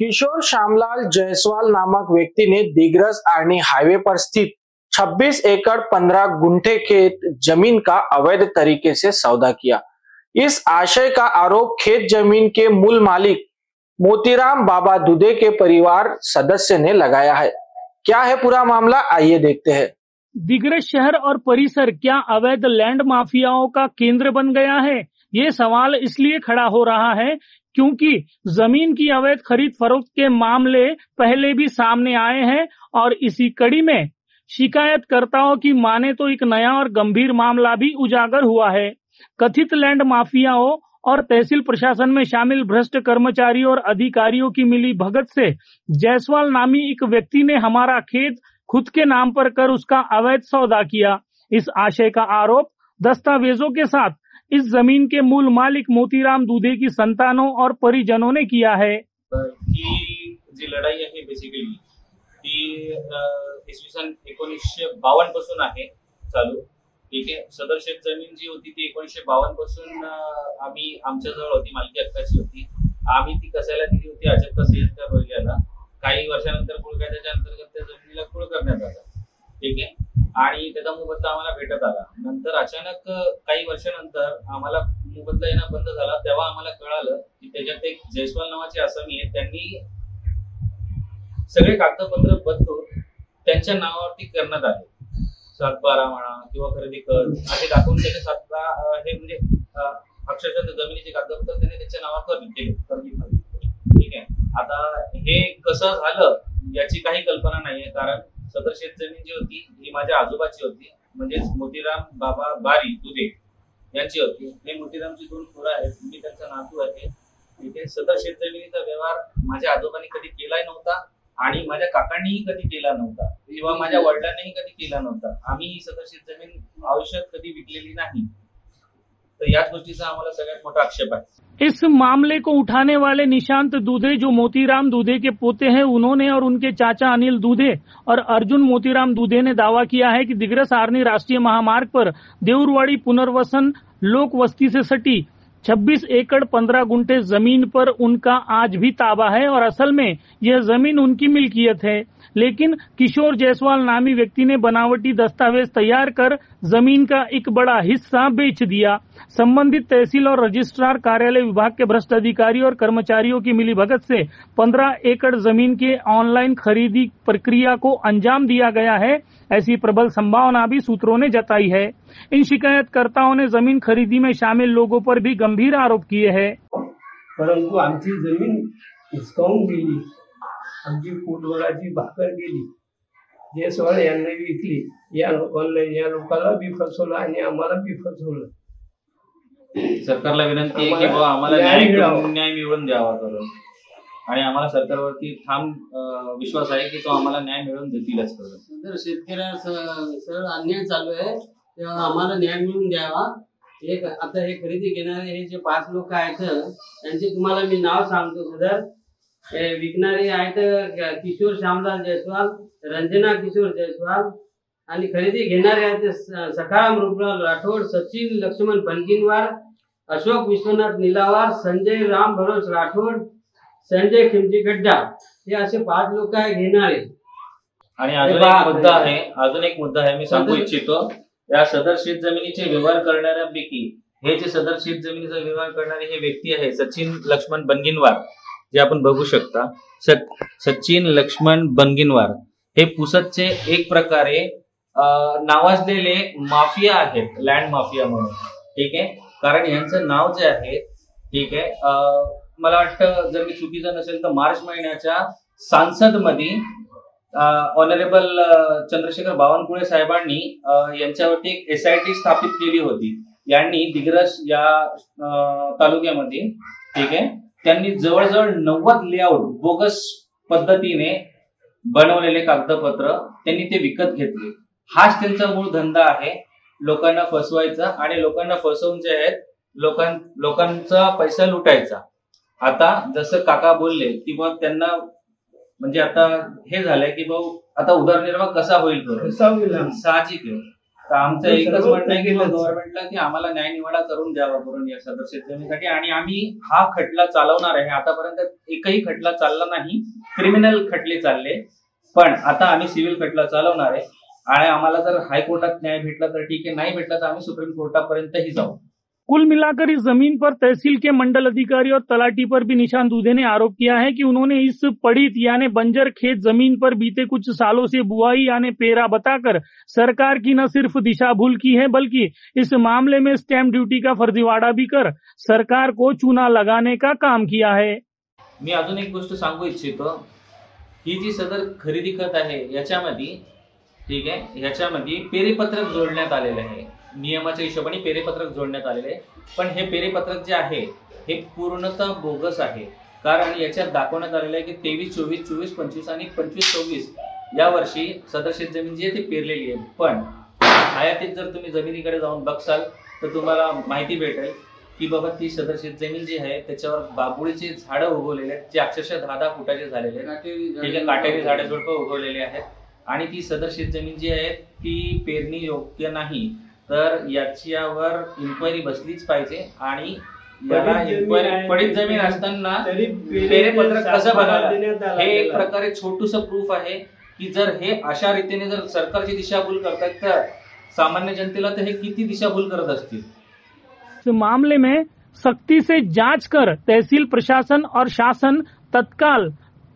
किशोर श्यामलाल जायसवाल नामक व्यक्ति ने दिग्रस आर्नी हाईवे पर स्थित 26 एकड़ 15 गुंठे खेत जमीन का अवैध तरीके से सौदा किया। इस आशय का आरोप खेत जमीन के मूल मालिक मोतीराम बाबा दुधे के परिवार सदस्य ने लगाया है। क्या है पूरा मामला, आइए देखते हैं। दिग्रस शहर और परिसर क्या अवैध लैंड माफियाओं का केंद्र बन गया है? ये सवाल इसलिए खड़ा हो रहा है क्योंकि जमीन की अवैध खरीद फरोख्त के मामले पहले भी सामने आए हैं और इसी कड़ी में शिकायतकर्ताओं की माने तो एक नया और गंभीर मामला भी उजागर हुआ है। कथित लैंड माफियाओं और तहसील प्रशासन में शामिल भ्रष्ट कर्मचारियों और अधिकारियों की मिली भगत से जायसवाल नामी एक व्यक्ति ने हमारा खेत खुद के नाम पर कर उसका अवैध सौदा किया। इस आशय का आरोप दस्तावेजों के साथ इस जमीन के मूल मालिक मोतीराम दुधे की संतानों और परिजनों ने किया है। ही जी लढाई आहे बेसिकली ती इसवी सन 1952 पासून आहे चालू। ठीक आहे, सदर शेत जमीन जी होती ती 1952 पासून आम्ही आमच्या जवळ होती, मालकी हक्काची होती। आम्ही ती कसायला दिली होती अजब कसायला रोहिल्याला। काही वर्षानंतर कुळ कायद्याच्या अंतर्गत त्या जमिनीला कुळ करण्यात आला। ठीक आहे, आणि त्याचा मोबदला आम्हाला भेटत आला। नंतर अचानक काही वर्षानंतर आम्हाला मोबदला येणं बंद झाला। तेव्हा आम्हाला कळालं की त्याच्यात एक जायसवाल नावाचे आसामी आहेत, त्यांनी सगळे कागदपत्र बदलून त्यांच्या नावावरती करण्यात आले। 7/12 म्हणा किंवा खरेदी कर असे दाखवून त्याने 7 हे म्हणजे अक्षरशः जमिनीचे कागदपत्र त्याने त्याच्या नावावर केले। ठीक आहे, आता हे कसं झालं याची काही कल्पना नाहीये, कारण सदर शेत जमीन जी होती ही माझ्या आजोबाची होती, म्हणजेच मोतीराम बाबा बारी दुधे यांची होती। हे मोतीरामची 2 पोरं आहेत, मी त्यांचा नातू आहे। ठीक आहे, सदर शेत जमिनीचा व्यवहार माझ्या आजोबांनी कधी केलाय नव्हता आणि माझ्या काकांनीही कधी केला नव्हता किंवा माझ्या वडिलांनीही कधी केला नव्हता। आम्ही ही सदर शेत जमीन आयुष्यात कधी विकलेली नाही, तर याच गोष्टीचा आम्हाला सगळ्यात मोठा आक्षेप आहे। इस मामले को उठाने वाले निशांत दुधे जो मोतीराम दुधे के पोते हैं, उन्होंने और उनके चाचा अनिल दुधे और अर्जुन मोतीराम दुधे ने दावा किया है कि दिग्रस आर्नी राष्ट्रीय महामार्ग पर देउरवाड़ी पुनर्वसन लोक वस्ती से सटी 26 एकड़ 15 गुंठे जमीन पर उनका आज भी ताबा है और असल में यह जमीन उनकी मिल्कियत है, लेकिन किशोर जायसवाल नामी व्यक्ति ने बनावटी दस्तावेज तैयार कर जमीन का एक बड़ा हिस्सा बेच दिया। संबंधित तहसील और रजिस्ट्रार कार्यालय विभाग के भ्रष्ट अधिकारियों और कर्मचारियों की मिली भगत से 15 एकड़ जमीन के ऑनलाइन खरीदी प्रक्रिया को अंजाम दिया गया है, ऐसी प्रबल संभावना भी सूत्रों ने जताई है। इन शिकायतकर्ताओं ने जमीन खरीदी में शामिल लोगों पर भी गंभीर आरोप किए हैं। परंतु आमची जमीन हिसकावून गेली, आमची पोटभराची भाकर गेली, जायसवाल यांना विकली। या लोकांना बी फसवलं आणि आम्हाला बी फसवलं। सरकारला विनंती आहे की बाबा आम्हाला न्याय मिळवून द्यावा करून, आणि आम्हाला सरकारवरती ठाम विश्वास आहे की तो आम्हाला न्याय मिळवून देतीलच करून। जर शेतकऱ्याला सरळ अन्याय चालू आहे तेव्हा आम्हाला न्याय मिळवून द्यावा। एक आता हे खरेदी घेणारे हे जे 5 लोक आहेत त्यांचे तुम्हाला मी नाव सांगतो। सदर विकणारे आहेत किशोर श्यामलाल जायसवाल, रंजना किशोर जायसवाल, आणि खरेदी घेणारे आहेत सखाराम रूपलाल राठोड, सचिन लक्ष्मण बनकिनवार, अशोक विश्वनाथ निलावार, संजय राम भरोस राठोड, संजय खिमजी गड्डा, हे असे 5 लोक आहे घेणारे। आणि अजून एक मुद्दा आहे मी सांगू इच्छितो। या सदर शेत जमिनीचे व्यवहार करणाऱ्यांपैकी हे जे सदर शेत जमिनीचा व्यवहार करणारे हे व्यक्ती आहे सचिन लक्ष्मण बनगिनवार, जे आपण बघू शकता। सचिन लक्ष्मण बनगिनवार हे पुसदचे एक प्रकारे नावाजलेले माफिया आहेत, लँड माफिया म्हणून। ठीक आहे, कारण यांचं नाव जे आहे, ठीक आहे, मला वाटतं जर मी चुकीचं नसेल तर मार्च महिन्याच्या सांसद मध्ये ऑनरेबल चंद्रशेखर बावनकुळे साहेबांनी यांच्यावरती एक SIT स्थापित केली होती। यांनी दिग्रस या तालुक्यामध्ये, ठीक आहे, त्यांनी जवळजवळ 90 लेआउट बोगस पद्धतीने बनवलेले कागदपत्र त्यांनी ते विकत घेतले। हाच त्यांचा मूळ धंदा आहे, लोकांना फसवायचा आणि लोकांना फसवून जे आहेत लोकांचा पैसा लुटायचा। आता जसं काका बोलले की मग त्यांना म्हणजे आता हे झालंय की भाऊ आता उदरनिर्वाह कसा होईल, साहजिक आहे। तर आमचं एकच म्हणणं आहे की गव्हर्नमेंटला की आम्हाला न्याय निवाडा करून द्यावा करून या सदर शेतजमिनीसाठी, आणि आम्ही हा खटला चालवणार आहे. आतापर्यंत एकही खटला चालला नाही, क्रिमिनल खटले चालले, पण आता आम्ही सिव्हिल खटला चालवणार आहे. आणि आम्हाला जर हायकोर्टात न्याय भेटला तर ठीक है, नहीं भेटला तो आम्ही सुप्रीम कोर्टापर्यंतही जाऊ. कुल मिलाकर इस जमीन पर तहसील के मंडल अधिकारी और तलाटी पर भी निशांत दूधे ने आरोप किया है कि उन्होंने इस पड़ित यानी बंजर खेत जमीन पर बीते कुछ सालों से बुआई यानी पेरा बताकर सरकार की न सिर्फ दिशा भूल की है, बल्कि इस मामले में स्टैंप ड्यूटी का फर्जीवाड़ा भी कर सरकार को चूना लगाने का काम किया है. मी अजून एक गोष्ट सांगू इच्छितो, ही जी सदर खरेदी खत आहे याच्यामध्ये, ठीक आहे, याच्यामध्ये पेरेपत्रक जोडण्यात आलेलं आहे. नियमाच्या हिशोबाने पेरेपत्रक जोडण्यात आलेले आहे, पण हे पेरेपत्रक जे आहे हे पूर्णतः बोगस आहे. कारण याच्यात दाखवण्यात आलेलं आहे की 23, 24, 24, 25 आणि 25, 26 या वर्षी सदर शेत जमीन जी आहे ती पेरलेली आहे. पण हयातीत जर तुम्ही जमिनीकडे जाऊन बघसाल तर तुम्हाला माहिती भेटेल की बाबा ती सदर शेत जमीन जी आहे त्याच्यावर बाबुळीचे झाडं उगवलेले आहेत, जे अक्षरशः 10-10 फुटाचे झालेले आहेत. ठीक आहे, काटेरी झाडे झुडपं उगवलेले आहेत. आणि ती सदर शेत जमीन जी आहे ती पेरणी योग्य नाही, तर याच्यावर इन्क्वायरी बसलीच पाहिजे. आणि याला इन्क्वायरी पडीत जमीन असताना पेरेपत्रक कसं बनवलं हे एक प्रकारे छोटूसं प्रूफ आहे की जर हे अशा रीतीने जर सरकारची दिशाभूल करतात तर सामान्य जनतेला तर हे किती दिशाभूल करत असतील. इस मामले में सख्ती से जांच कर तहसील प्रशासन और शासन तत्काल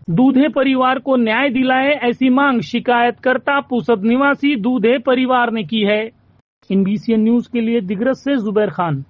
दूधे परिवार को न्याय दिलाए, ऐसी मांग शिकायतकर्ता पुसद निवासी दूधे परिवार ने की है. NBCN न्यूज के लिए दिग्रस से जुबैर खान.